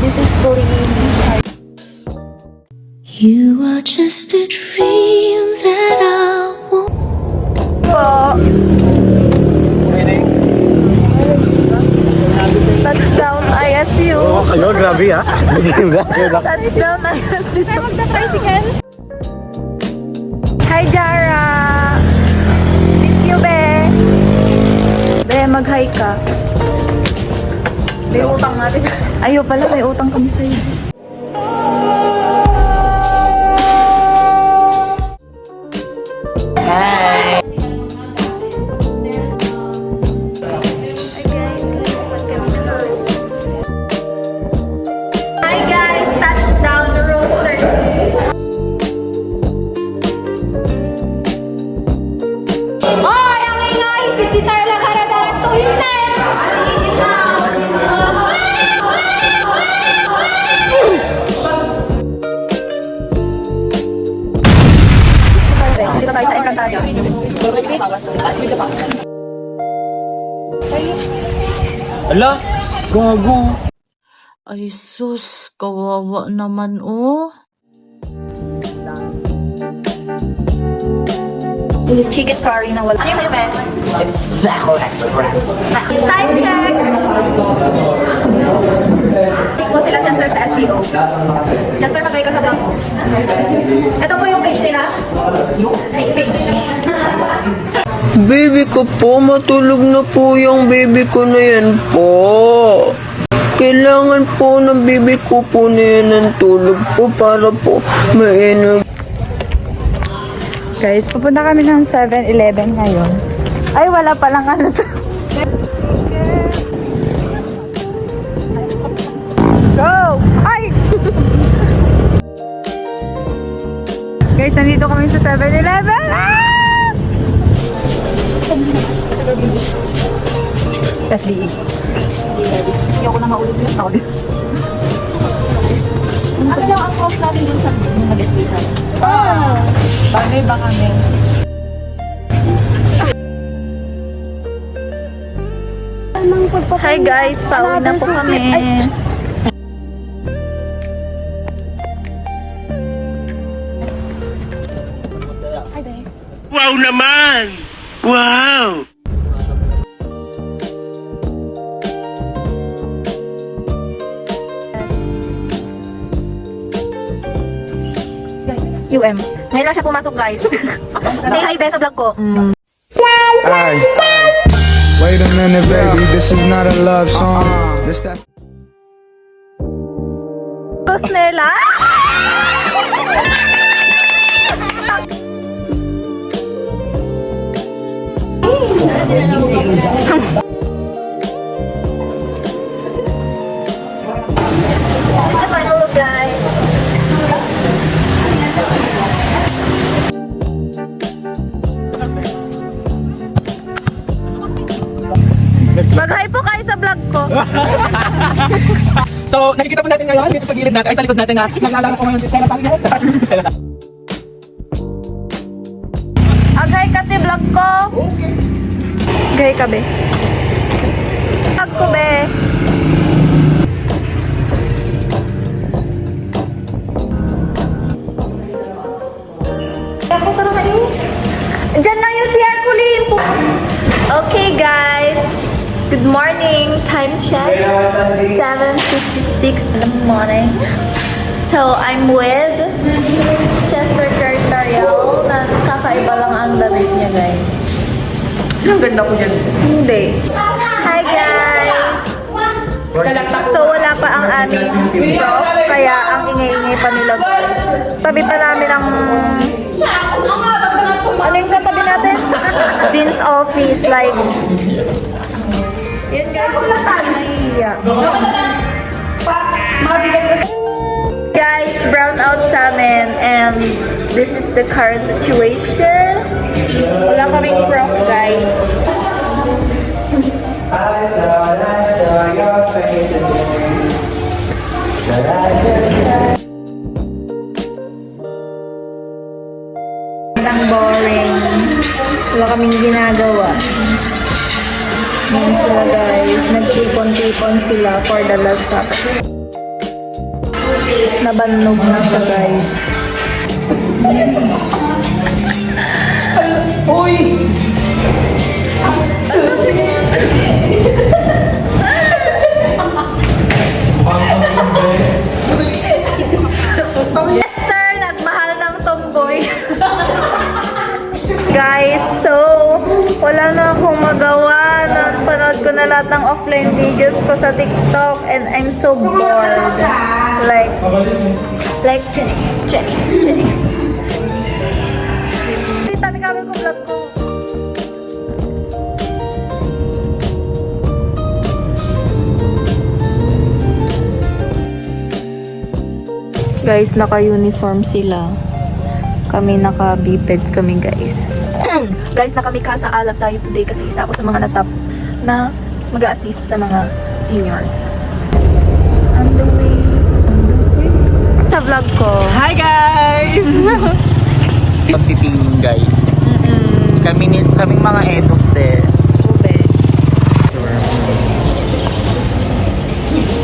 This is Colleen. You are just a dream that I want. Po. Touchdown ISU. Oo, kayo, grabe ha. Touchdown ISU. Tayo magta-tricycle. Hi, Jara. Miss you, be. Be, mag-hi ka. May utang natin. Ayaw pala, may utang kami sa'yo. Hi guys, touchdown road 30. Hoy, ang ingay! Si Tarla Garagarat to yun na! Dito tayo sa Encantadia. Ala, gago. Ay sus, kawawa naman oh. Chicken curry na wala. Ano yung sa'yo, Ben? Zako Express. Time check! Tingko sila Chester sa SBO. Chester, magay ka sa vlog mo. Ito po yung page nila. Fake page. Baby ko po, matulog na po yung baby ko na yan po. Kailangan po ng baby ko po na yan ng tulog po para po ma-energy. Guys, pupunta kami ng 7-Eleven ngayon. Ay, wala palang ano to. Go! Ay! Guys, nandito kami sa 7-Eleven. Ah! SDE. Hindi ako na maulog yun. Ako din. Ano daw ang cost natin dun sa nag-SDE tayo? Bagay ba kami? Hi guys, pauwi na po kami. Wow naman! Wow! UM. Ngayon lang siya pumasok guys. Say hi Bes sa vlog ko. Ay, wait a minute, baby. This is not a love song. This that. Tapos nila. This is the final look guys. Mag-hi po kayo sa vlog ko. So, nakikita po natin ngayon dito sa gilid natin, ay sa likod natin na naglalaro po ngayon si Stella Panginoon. Agay ka ti vlog ko. Okay. Agay ka be. Vlog ko be. Ako ka na kayo. Diyan lang yung CR ko Lin. Okay guys. Good morning. Time check. 7:56 in the morning. So, I'm with Chester Territorial na kakaiba lang ang damit niya, guys. Ang ganda ko yan. Hindi. Hi, guys! So, wala pa ang aming prof, kaya ang ingay-ingay pa nila, guys. Tabi pa namin ang... Ano yung katabi natin? Dean's office, like... Yan, guys. Guys, brown out sa amin and this is the current situation. Wala kaming prof, guys. Ang boring. Wala kaming ginagawa. Yan sila guys. Nagtipon-tipon sila for the last supper. Nabannog na siya, guys. Uy! Esther, nagmahal ng tomboy. Guys, so, wala na akong magawa. Napanood ko na lahat ng offline videos ko sa TikTok and I'm so bored. Like, Jenny. Dami kami ko vlog ko. Guys, naka-uniform sila. Kami naka-biped kami, guys. Guys, naka-mikasa alam tayo today kasi isa ako sa mga natap na mag-assist sa mga seniors. On the way. Sa vlog ko. Hi guys! Pagtitingin guys. Kaming mga etos din. Ube.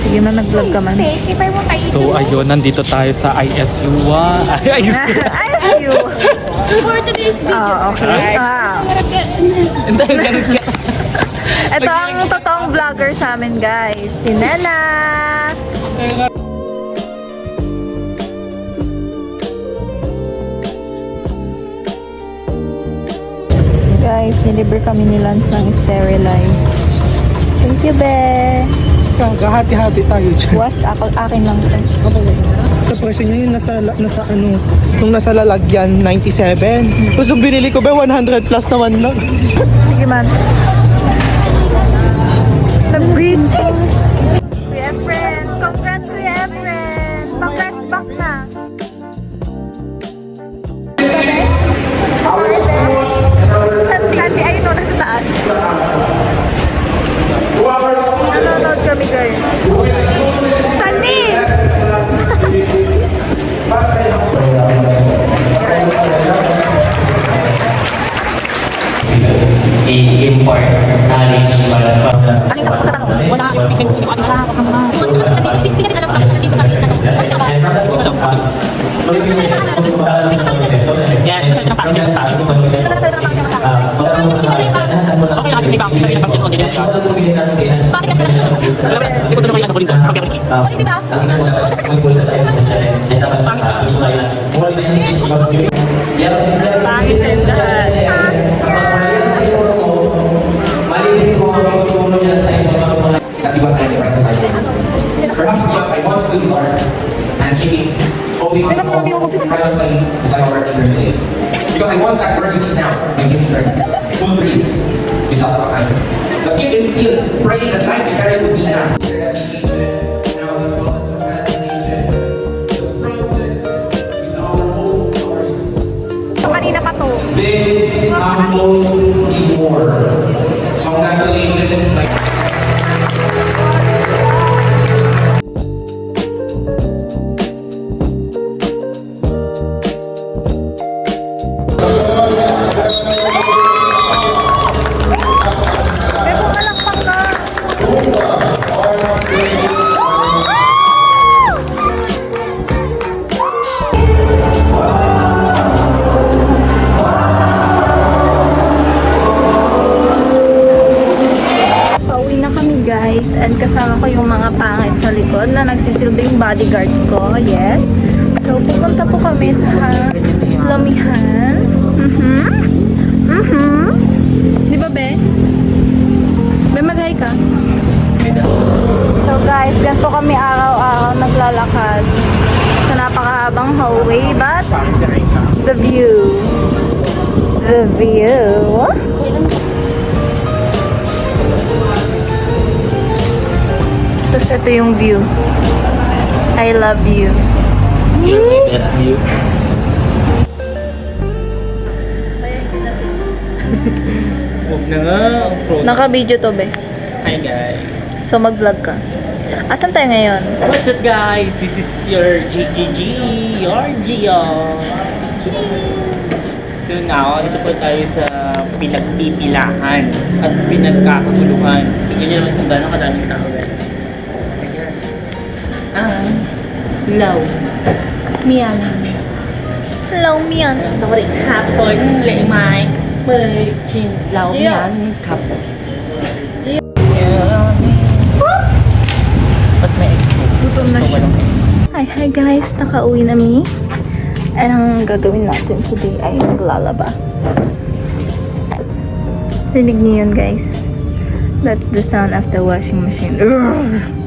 Sige na, nag-vlog ka man. So ayun, nandito tayo sa ISU. ISU. ISU. For today's video. Okay. Hindi, ganun ka. Ito ang totoong vlogger sa amin, guys. Si Nena. Guys, nilibre kami ni Lance ng sterilize. Thank you, be. Kahati-hati tayo dyan. Was, akin lang to. Sa presyo niya yun, nung nasa lalagyan, 97. Tapos yung binili ko ba, 100 plus naman na. Sige man. The breezes. Kuya Efren. Congrats, Kuya Efren. Pa-fresh back na. Saan kami? Ayun o, nasa taas. Nanonood kami, guys. Sandy! i-import knowledge Wala, Perhaps because I want to do art and she holding my small color plane is like our fingers today. Because I want that word you see now, my giving birds, full breeze, without signs. But keep in seal, praying that life we carry would be enough. Now the cause of transformation, the progress with our own stories. Kanina pa to. This humbles me more. Congratulations, my Pauwi na kami, guys, and kasama ko yung mga pangit sa likod na nagsisilbing bodyguard ko, yes. So, pupunta po kami sa Lamihan. Di ba, be? Be, mag-hi ka? So, guys, ganito kami araw-araw naglalakad sa napakahabang hallway, but the view. Tapos ito yung view. I love you. best view. Huwag na nga. Naka-video to, be. Hi guys. So, mag-vlog ka. Asan tayo ngayon? What's up guys? This is your GGG, your Gio. So now, dito po tayo sa pinagpipilahan at pinagkakaguluhan. Tingnan nyo naman kung gano'ng kadaming tao guys. lâu miền Hello, Mian. tôi định hát tới lễ mai mời chín lâu miền khắp Ba't may Gutom na siya. Hi guys, nakauwi na mi. Anong gagawin natin today ay maglalaba. Rinig niyo yun guys. That's the sound of the washing machine. Urgh!